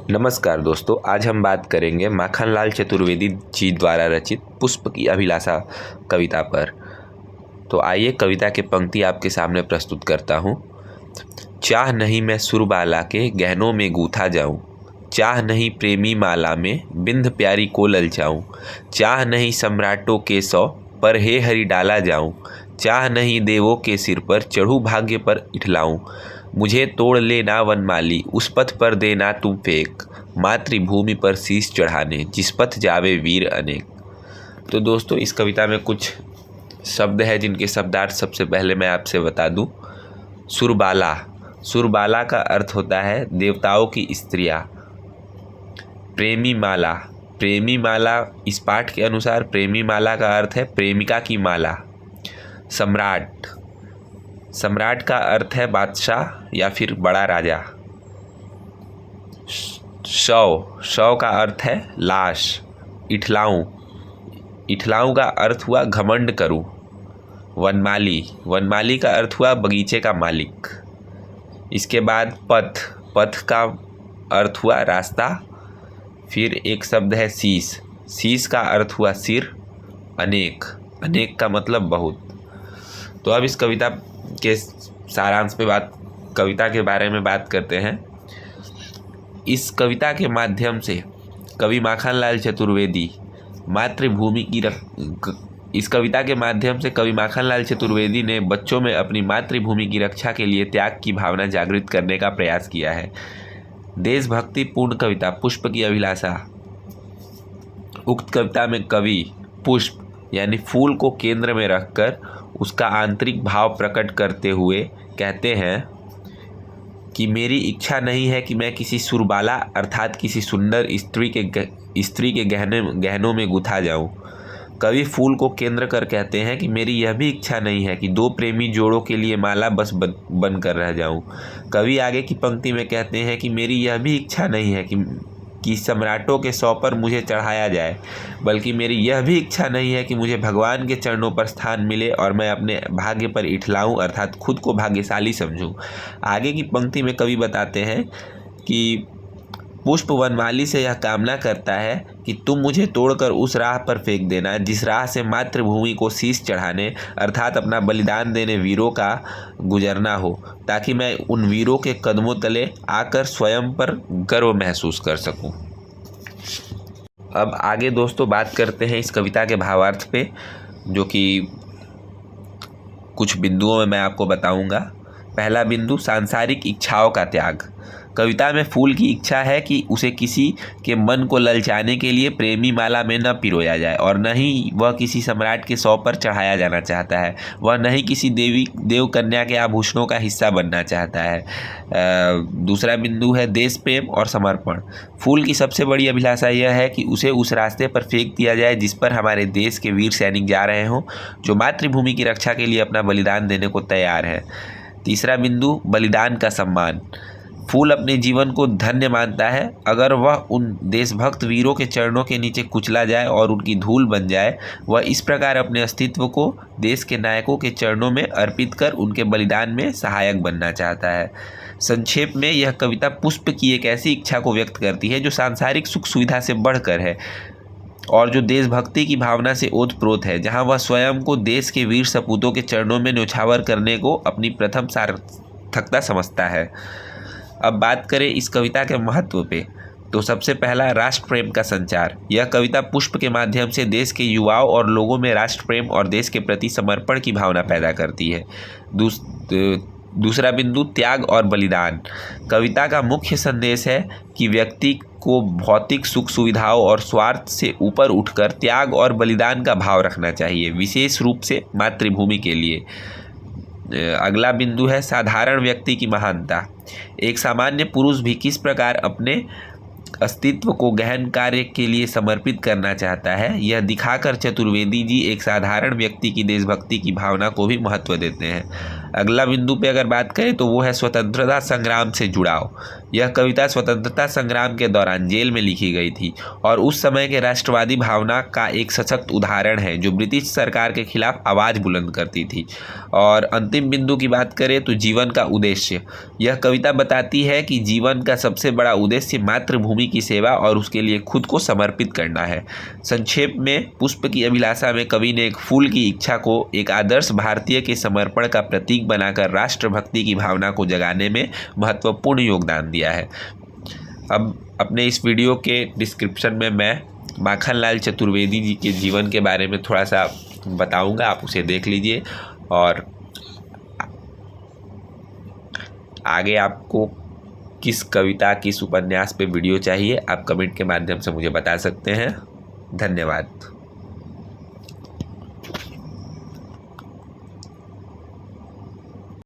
नमस्कार दोस्तों, आज हम बात करेंगे माखनलाल चतुर्वेदी जी द्वारा रचित पुष्प की अभिलाषा कविता पर। तो आइए कविता की पंक्ति आपके सामने प्रस्तुत करता हूँ। चाह नहीं मैं सुरबाला के गहनों में गूथा जाऊँ, चाह नहीं प्रेमी माला में बिंध प्यारी को ललचाऊँ, चाह नहीं सम्राटों के सौ पर हे हरि डाला जाऊँ, चाह नहीं देवों के सिर पर चढ़ूँ भाग्य पर इठलाऊँ, मुझे तोड़ लेना वनमाली उस पथ पर देना तुम फेंक, मातृभूमि पर शीश चढ़ाने जिस पथ जावे वीर अनेक। तो दोस्तों, इस कविता में कुछ शब्द है जिनके शब्दार्थ सबसे पहले मैं आपसे बता दूं। सुरबाला, सुरबाला का अर्थ होता है देवताओं की स्त्रियां। प्रेमी माला, प्रेमी माला इस पाठ के अनुसार प्रेमी माला का अर्थ है प्रेमिका की माला। सम्राट, सम्राट का अर्थ है बादशाह या फिर बड़ा राजा। शव, शव का अर्थ है लाश। इठलाऊं, इठलाऊं का अर्थ हुआ घमंड करूं। वनमाली, वनमाली का अर्थ हुआ बगीचे का मालिक। इसके बाद पथ, पथ का अर्थ हुआ रास्ता। फिर एक शब्द है शीश, शीश का अर्थ हुआ सिर। अनेक, अनेक का मतलब बहुत। तो अब इस कविता के सारांश पे कविता के बारे में बात करते हैं। इस कविता के माध्यम से कवि माखनलाल चतुर्वेदी मातृभूमि की इस कविता के माध्यम से कवि माखनलाल चतुर्वेदी ने बच्चों में अपनी मातृभूमि की रक्षा के लिए त्याग की भावना जागृत करने का प्रयास किया है। देशभक्ति पूर्ण कविता पुष्प की अभिलाषा। उक्त कविता में कवि पुष्प यानी फूल को केंद्र में रखकर उसका आंतरिक भाव प्रकट करते हुए कहते हैं कि मेरी इच्छा नहीं है कि मैं किसी सुरबाला अर्थात किसी सुंदर स्त्री के गहनों में गुथा जाऊं। कवि फूल को केंद्र कर कहते हैं कि मेरी यह भी इच्छा नहीं है कि दो प्रेमी जोड़ों के लिए माला बस बन कर रह जाऊं। कवि आगे की पंक्ति में कहते हैं कि मेरी यह भी इच्छा नहीं है कि सम्राटों के सौ पर मुझे चढ़ाया जाए, बल्कि मेरी यह भी इच्छा नहीं है कि मुझे भगवान के चरणों पर स्थान मिले और मैं अपने भाग्य पर इठलाऊं अर्थात खुद को भाग्यशाली समझूं। आगे की पंक्ति में कवि बताते हैं कि पुष्प वनमाली से यह कामना करता है कि तुम मुझे तोड़कर उस राह पर फेंक देना जिस राह से मातृभूमि को शीश चढ़ाने अर्थात अपना बलिदान देने वीरों का गुजरना हो, ताकि मैं उन वीरों के कदमों तले आकर स्वयं पर गर्व महसूस कर सकूं। अब आगे दोस्तों बात करते हैं इस कविता के भावार्थ पे, जो कि कुछ बिंदुओं में मैं आपको बताऊंगा। पहला बिंदु, सांसारिक इच्छाओं का त्याग। कविता में फूल की इच्छा है कि उसे किसी के मन को ललचाने के लिए प्रेमी माला में न पिरोया जाए और न ही वह किसी सम्राट के सौ पर चढ़ाया जाना चाहता है, वह न ही किसी देव कन्या के आभूषणों का हिस्सा बनना चाहता है। दूसरा बिंदु है देश प्रेम और समर्पण। फूल की सबसे बड़ी अभिलाषा यह है कि उसे उस रास्ते पर फेंक दिया जाए जिस पर हमारे देश के वीर सैनिक जा रहे हों, जो मातृभूमि की रक्षा के लिए अपना बलिदान देने को तैयार है। तीसरा बिंदु, बलिदान का सम्मान। फूल अपने जीवन को धन्य मानता है अगर वह उन देशभक्त वीरों के चरणों के नीचे कुचला जाए और उनकी धूल बन जाए। वह इस प्रकार अपने अस्तित्व को देश के नायकों के चरणों में अर्पित कर उनके बलिदान में सहायक बनना चाहता है। संक्षेप में यह कविता पुष्प की एक ऐसी इच्छा को व्यक्त करती है जो सांसारिक सुख सुविधा से बढ़कर है और जो देशभक्ति की भावना से ओतप्रोत है, जहाँ वह स्वयं को देश के वीर सपूतों के चरणों में न्यौछावर करने को अपनी प्रथम सार्थकता समझता है। अब बात करें इस कविता के महत्व पे, तो सबसे पहला राष्ट्र प्रेम का संचार। यह कविता पुष्प के माध्यम से देश के युवाओं और लोगों में राष्ट्र प्रेम और देश के प्रति समर्पण की भावना पैदा करती है। दूसरा बिंदु, त्याग और बलिदान। कविता का मुख्य संदेश है कि व्यक्ति को भौतिक सुख सुविधाओं और स्वार्थ से ऊपर उठकर त्याग और बलिदान का भाव रखना चाहिए, विशेष रूप से मातृभूमि के लिए। अगला बिंदु है साधारण व्यक्ति की महानता। एक सामान्य पुरुष भी किस प्रकार अपने अस्तित्व को गहन कार्य के लिए समर्पित करना चाहता है, यह दिखाकर चतुर्वेदी जी एक साधारण व्यक्ति की देशभक्ति की भावना को भी महत्व देते हैं। अगला बिंदु पे अगर बात करें तो वो है स्वतंत्रता संग्राम से जुड़ाव। यह कविता स्वतंत्रता संग्राम के दौरान जेल में लिखी गई थी और उस समय के राष्ट्रवादी भावना का एक सशक्त उदाहरण है जो ब्रिटिश सरकार के खिलाफ आवाज़ बुलंद करती थी। और अंतिम बिंदु की बात करें तो जीवन का उद्देश्य। यह कविता बताती है कि जीवन का सबसे बड़ा उद्देश्य मातृभूमि की सेवा और उसके लिए खुद को समर्पित करना है। संक्षेप में, पुष्प की अभिलाषा में कवि ने एक फूल की इच्छा को एक आदर्श भारतीय के समर्पण का प्रतीक बनाकर राष्ट्रभक्ति की भावना को जगाने में महत्वपूर्ण योगदान दिया है। अब अपने इस वीडियो के डिस्क्रिप्शन में मैं माखनलाल चतुर्वेदी जी के जीवन के बारे में थोड़ा सा बताऊंगा, आप उसे देख लीजिए। और आगे आपको किस कविता, किस उपन्यास पे वीडियो चाहिए, आप कमेंट के माध्यम से मुझे बता सकते हैं। धन्यवाद।